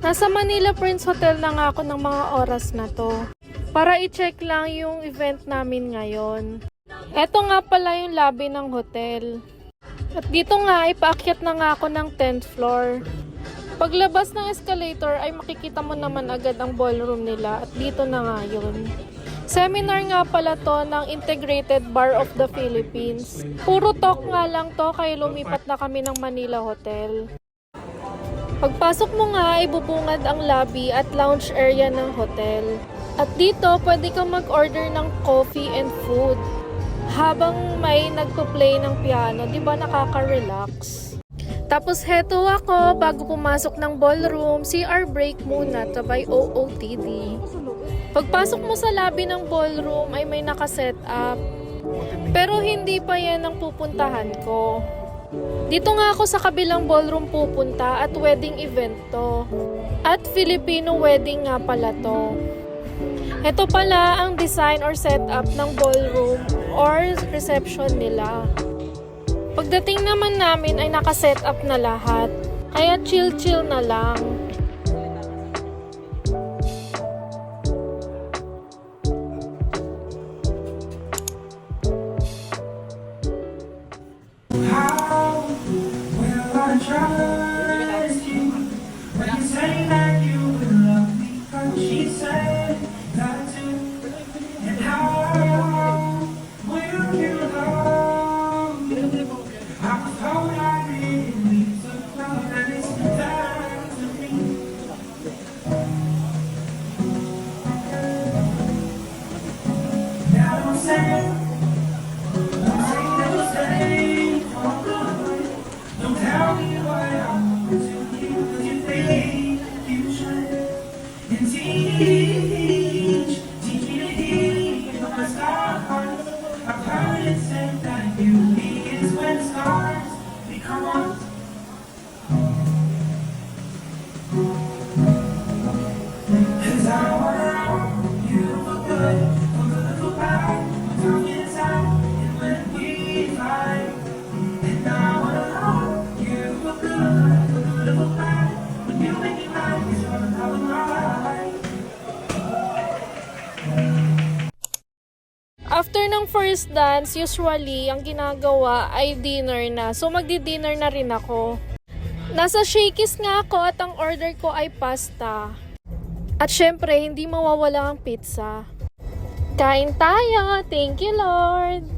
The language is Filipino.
Nasa Manila Prince Hotel na nga ako ng mga oras na to. Para i-check lang yung event namin ngayon. Eto nga pala yung lobby ng hotel. At dito nga, ipaakyat na nga ako ng 10th floor. Paglabas ng escalator ay makikita mo naman agad ang ballroom nila at dito na nga yun. Seminar nga pala to ng Integrated Bar of the Philippines. Puro talk nga lang to kaya lumipat na kami ng Manila Hotel. Pagpasok mo nga ay bubungad ang lobby at lounge area ng hotel. At dito pwede kang mag-order ng coffee and food. Habang may nagpo-play ng piano, di ba nakaka-relax? Tapos heto ako, bago pumasok ng ballroom, CR break muna, tabay OOTD. Pagpasok mo sa lobby ng ballroom ay may nakaset up. Pero hindi pa yan ang pupuntahan ko. Dito nga ako sa kabilang ballroom pupunta at wedding event to. At Filipino wedding nga pala to. Ito pala ang design or setup ng ballroom or reception nila. Pagdating naman namin ay nakaset up na lahat. Kaya chill-chill na lang. After ng first dance, usually, ang ginagawa ay dinner na. So, magdi-dinner na rin ako. Nasa Shakey's nga ako at ang order ko ay pasta. At syempre, hindi mawawala ang pizza. Kain tayo! Thank you, Lord!